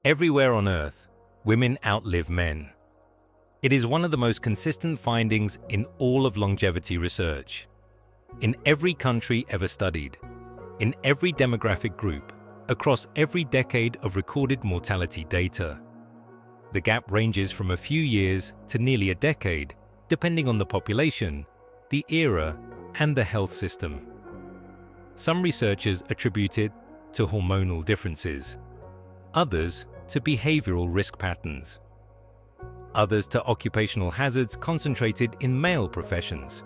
Everywhere on Earth, women outlive men. It is one of the most consistent findings in all of longevity research. In every country ever studied, in every demographic group, across every decade of recorded mortality data. The gap ranges from a few years to nearly a decade, depending on the population, the era, and the health system. Some researchers attribute it to hormonal differences, others to behavioral risk patterns, others to occupational hazards concentrated in male professions.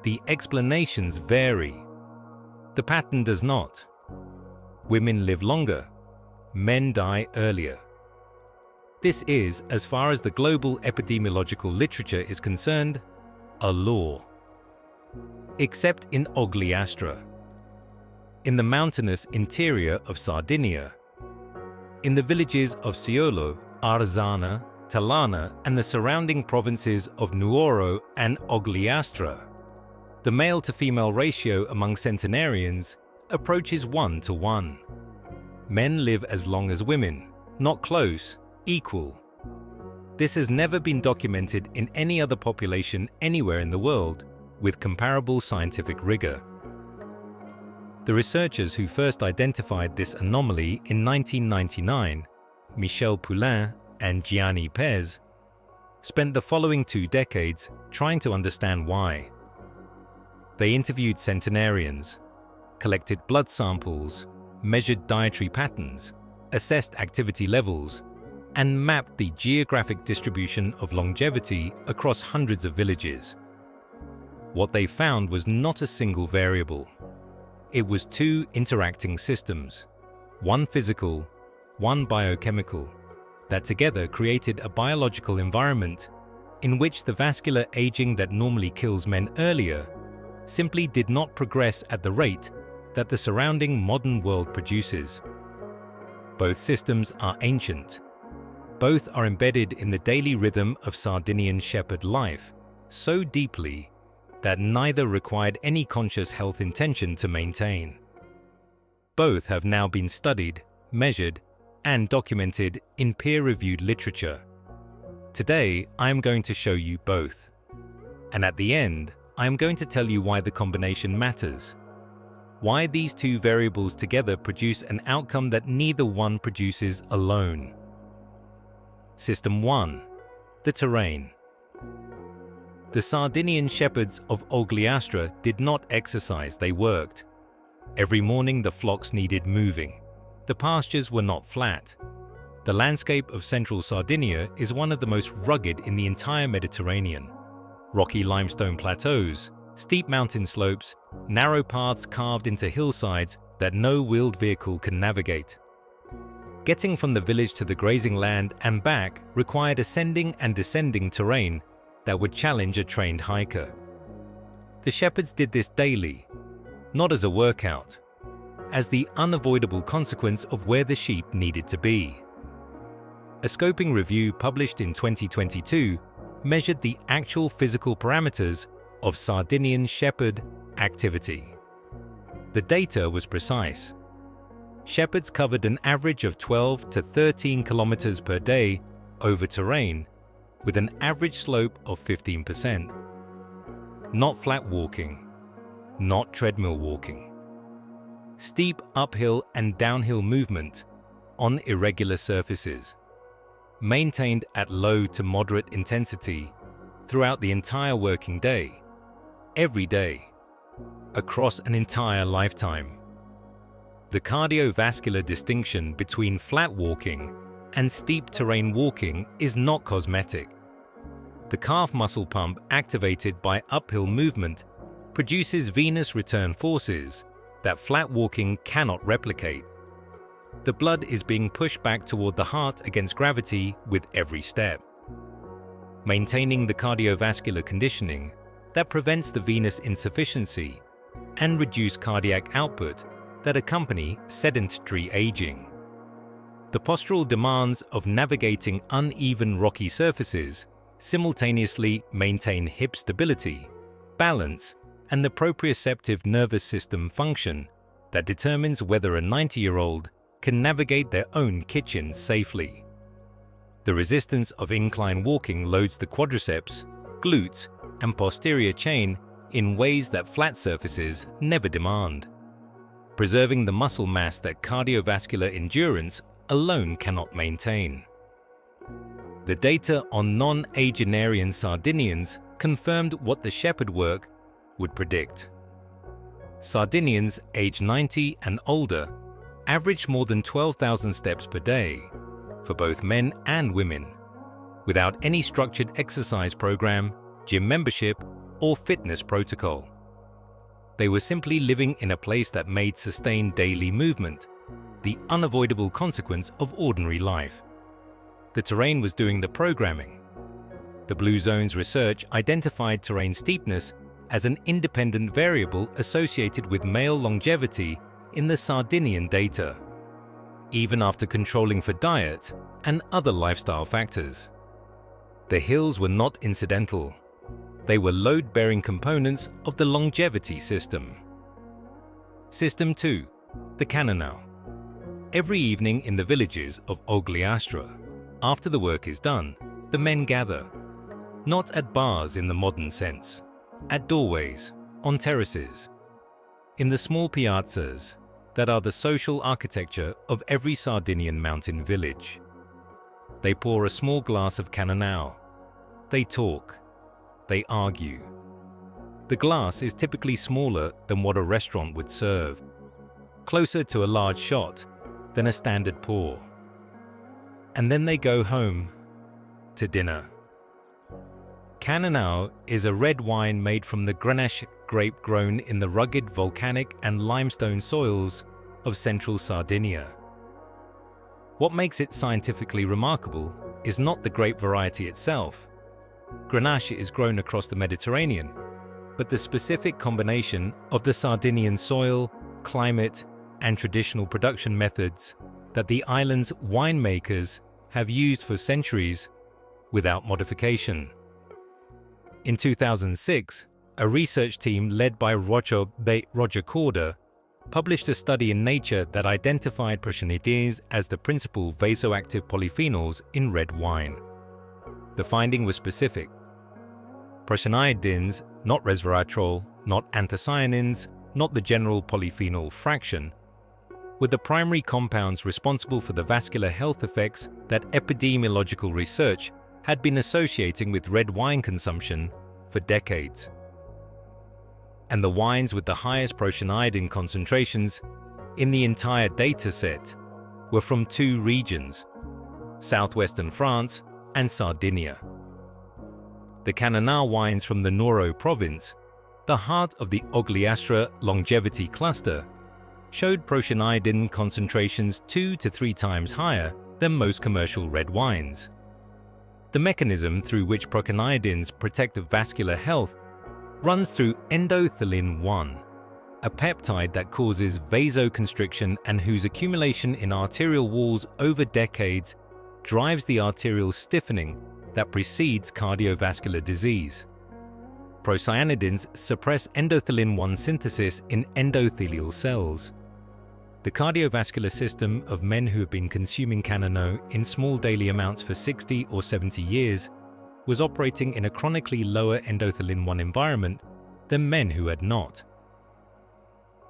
The explanations vary. The pattern does not. Women live longer, men die earlier. This is, as far as the global epidemiological literature is concerned, a law. Except in Ogliastra, in the mountainous interior of Sardinia, in the villages of Ciolo, Arzana, Talana, and the surrounding provinces of Nuoro and Ogliastra, the male-to-female ratio among centenarians approaches 1:1. Men live as long as women, not close, equal. This has never been documented in any other population anywhere in the world with comparable scientific rigor. The researchers who first identified this anomaly in 1999, Michel Poulain and Gianni, spent the following 2 decades trying to understand why. They interviewed centenarians, collected blood samples, measured dietary patterns, assessed activity levels, and mapped the geographic distribution of longevity across hundreds of villages. What they found was not a single variable. It was 2 interacting systems, one physical, one biochemical, that together created a biological environment in which the vascular aging that normally kills men earlier simply did not progress at the rate that the surrounding modern world produces. Both systems are ancient. Both are embedded in the daily rhythm of Sardinian shepherd life so deeply that neither required any conscious health intention to maintain. Both have now been studied, measured, and documented in peer-reviewed literature. Today, I am going to show you both. And at the end, I am going to tell you why the combination matters. Why these 2 variables together produce an outcome that neither one produces alone. System 1. The terrain. The Sardinian shepherds of Ogliastra did not exercise, they worked. Every morning the flocks needed moving. The pastures were not flat. The landscape of central Sardinia is one of the most rugged in the entire Mediterranean. Rocky limestone plateaus, steep mountain slopes, narrow paths carved into hillsides that no wheeled vehicle can navigate. Getting from the village to the grazing land and back required ascending and descending terrain that would challenge a trained hiker. The shepherds did this daily, not as a workout, as the unavoidable consequence of where the sheep needed to be. A scoping review published in 2022 measured the actual physical parameters of Sardinian shepherd activity. The data was precise. Shepherds covered an average of 12 to 13 kilometers per day over terrain with an average slope of 15%. Not flat walking, not treadmill walking. Steep uphill and downhill movement on irregular surfaces, maintained at low to moderate intensity throughout the entire working day, every day, across an entire lifetime. The cardiovascular distinction between flat walking and steep terrain walking is not cosmetic. The calf muscle pump activated by uphill movement produces venous return forces that flat walking cannot replicate. The blood is being pushed back toward the heart against gravity with every step, maintaining the cardiovascular conditioning that prevents the venous insufficiency and reduced cardiac output that accompany sedentary aging. The postural demands of navigating uneven rocky surfaces simultaneously maintain hip stability, balance, and the proprioceptive nervous system function that determines whether a 90-year-old can navigate their own kitchen safely. The resistance of incline walking loads the quadriceps, glutes, and posterior chain in ways that flat surfaces never demand, preserving the muscle mass that cardiovascular endurance alone cannot maintain. The data on non-agenarian Sardinians confirmed what the shepherd work would predict. Sardinians aged 90 and older averaged more than 12,000 steps per day for both men and women, without any structured exercise program, gym membership, or fitness protocol. They were simply living in a place that made sustained daily movement the unavoidable consequence of ordinary life. The terrain was doing the programming. The Blue Zone's research identified terrain steepness as an independent variable associated with male longevity in the Sardinian data, even after controlling for diet and other lifestyle factors. The hills were not incidental. They were load-bearing components of the longevity system. System 2. The Cannonau. Every evening in the villages of Ogliastra, after the work is done, the men gather, not at bars in the modern sense, at doorways, on terraces, in the small piazzas that are the social architecture of every Sardinian mountain village. They pour a small glass of Cannonau. They talk. They argue. The glass is typically smaller than what a restaurant would serve, closer to a large shot than a standard pour. And then they go home to dinner. Cannonau is a red wine made from the Grenache grape grown in the rugged volcanic and limestone soils of central Sardinia. What makes it scientifically remarkable is not the grape variety itself. Grenache is grown across the Mediterranean, but the specific combination of the Sardinian soil, climate, and traditional production methods that the island's winemakers have used for centuries without modification. In 2006, a research team led by Roger Corder published a study in Nature that identified prochonides as the principal vasoactive polyphenols in red wine. The finding was specific. Procyanidins, not resveratrol, not anthocyanins, not the general polyphenol fraction, were the primary compounds responsible for the vascular health effects that epidemiological research had been associating with red wine consumption for decades. And the wines with the highest procyanidin concentrations in the entire data set were from two regions, southwestern France and Sardinia. The Cannonau wines from the Nuoro province, the heart of the Ogliastra longevity cluster, showed procyanidin concentrations 2 to 3 times higher than most commercial red wines. The mechanism through which procyanidins protect vascular health runs through endothelin-1, a peptide that causes vasoconstriction and whose accumulation in arterial walls over decades drives the arterial stiffening that precedes cardiovascular disease. Procyanidins suppress endothelin-1 synthesis in endothelial cells. The cardiovascular system of men who have been consuming Cannonau in small daily amounts for 60 or 70 years was operating in a chronically lower endothelin-1 environment than men who had not.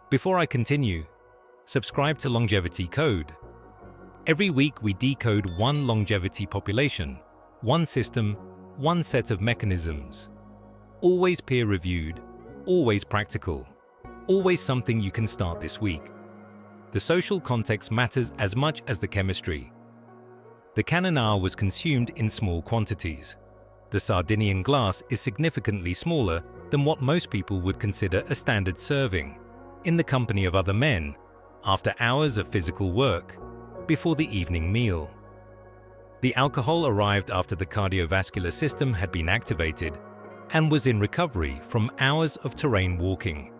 Before I continue, subscribe to Longevity Code. Every week we decode one longevity population, one system, one set of mechanisms. Always peer-reviewed, always practical, always something you can start this week. The social context matters as much as the chemistry. The Cannonau was consumed in small quantities. The Sardinian glass is significantly smaller than what most people would consider a standard serving, in the company of other men, after hours of physical work, before the evening meal. The alcohol arrived after the cardiovascular system had been activated and was in recovery from hours of terrain walking.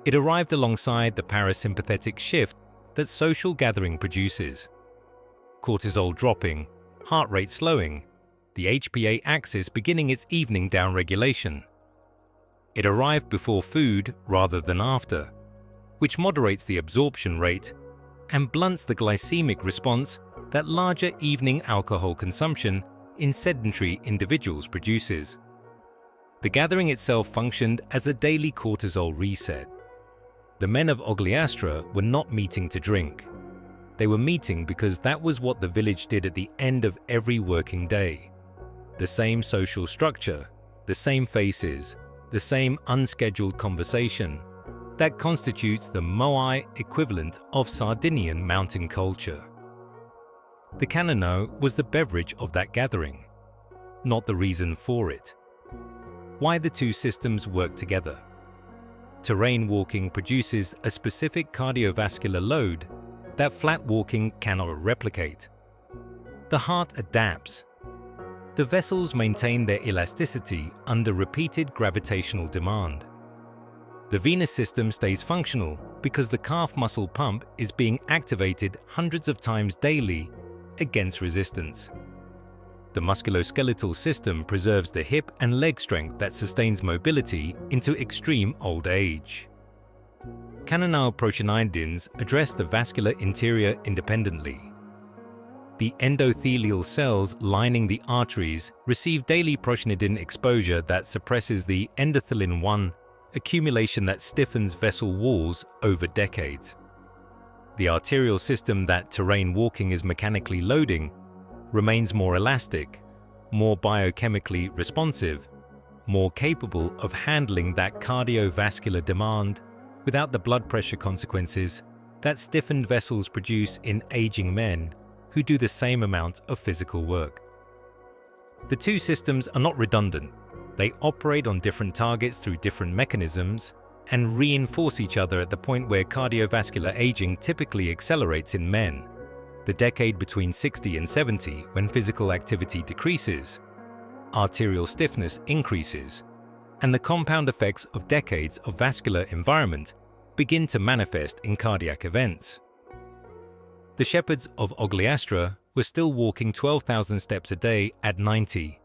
It arrived alongside the parasympathetic shift that social gathering produces. Cortisol dropping, heart rate slowing, the HPA axis beginning its evening downregulation. It arrived before food rather than after, which moderates the absorption rate and blunts the glycemic response that larger evening alcohol consumption in sedentary individuals produces. The gathering itself functioned as a daily cortisol reset. The men of Ogliastra were not meeting to drink. They were meeting because that was what the village did at the end of every working day. The same social structure, the same faces, the same unscheduled conversation that constitutes the Moai equivalent of Sardinian mountain culture. The Cannonau was the beverage of that gathering, not the reason for it. Why the two systems work together. Terrain walking produces a specific cardiovascular load that flat walking cannot replicate. The heart adapts. The vessels maintain their elasticity under repeated gravitational demand. The venous system stays functional because the calf muscle pump is being activated hundreds of times daily against resistance. The musculoskeletal system preserves the hip and leg strength that sustains mobility into extreme old age. Cannonau prochonidians address the vascular interior independently. The endothelial cells lining the arteries receive daily prochinidin exposure that suppresses the endothelin-1 accumulation that stiffens vessel walls over decades. The arterial system that terrain walking is mechanically loading remains more elastic, more biochemically responsive, more capable of handling that cardiovascular demand without the blood pressure consequences that stiffened vessels produce in aging men who do the same amount of physical work. The two systems are not redundant. They operate on different targets through different mechanisms and reinforce each other at the point where cardiovascular aging typically accelerates in men, the decade between 60 and 70 when physical activity decreases, arterial stiffness increases, and the compound effects of decades of vascular environment begin to manifest in cardiac events. The shepherds of Ogliastra were still walking 12,000 steps a day at 90.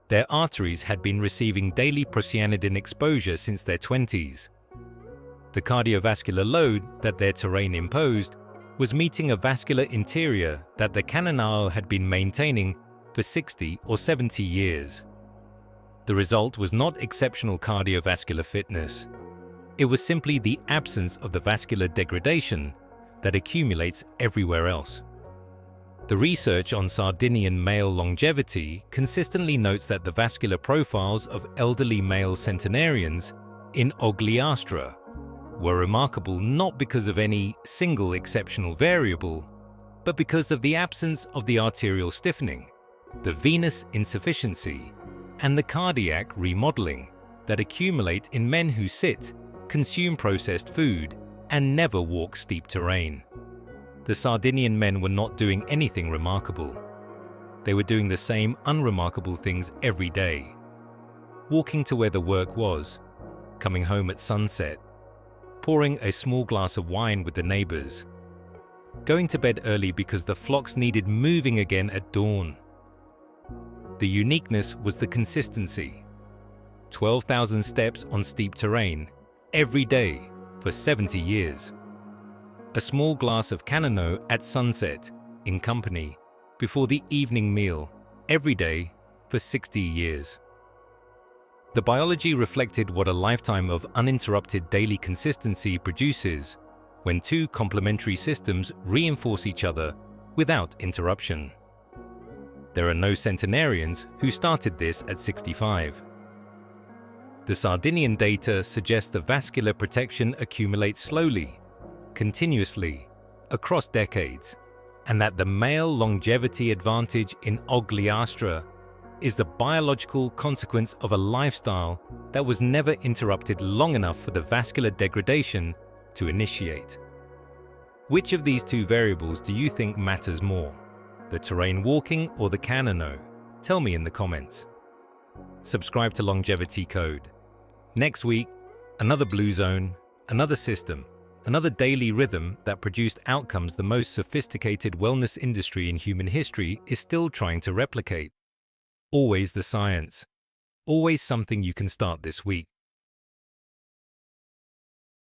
Their arteries had been receiving daily procyanidin exposure since their 20s. The cardiovascular load that their terrain imposed was meeting a vascular interior that the Cannonau had been maintaining for 60 or 70 years. The result was not exceptional cardiovascular fitness. It was simply the absence of the vascular degradation that accumulates everywhere else. The research on Sardinian male longevity consistently notes that the vascular profiles of elderly male centenarians in Ogliastra were remarkable not because of any single exceptional variable, but because of the absence of the arterial stiffening, the venous insufficiency, and the cardiac remodeling that accumulate in men who sit, consume processed food, and never walk steep terrain. The Sardinian men were not doing anything remarkable. They were doing the same unremarkable things every day. Walking to where the work was, coming home at sunset, pouring a small glass of wine with the neighbors, going to bed early because the flocks needed moving again at dawn. The uniqueness was the consistency. 12,000 steps on steep terrain, every day, for 70 years. A small glass of Cannonau at sunset, in company, before the evening meal, every day, for 60 years. The biology reflected what a lifetime of uninterrupted daily consistency produces when two complementary systems reinforce each other without interruption. There are no centenarians who started this at 65. The Sardinian data suggests the vascular protection accumulates slowly, continuously, across decades, and that the male longevity advantage in Ogliastra is the biological consequence of a lifestyle that was never interrupted long enough for the vascular degradation to initiate. Which of these two variables do you think matters more, the terrain walking or the Cannonau? Tell me in the comments. Subscribe to Longevity Code. Next week, another blue zone, another system, another daily rhythm that produced outcomes the most sophisticated wellness industry in human history is still trying to replicate. Always the science. Always something you can start this week.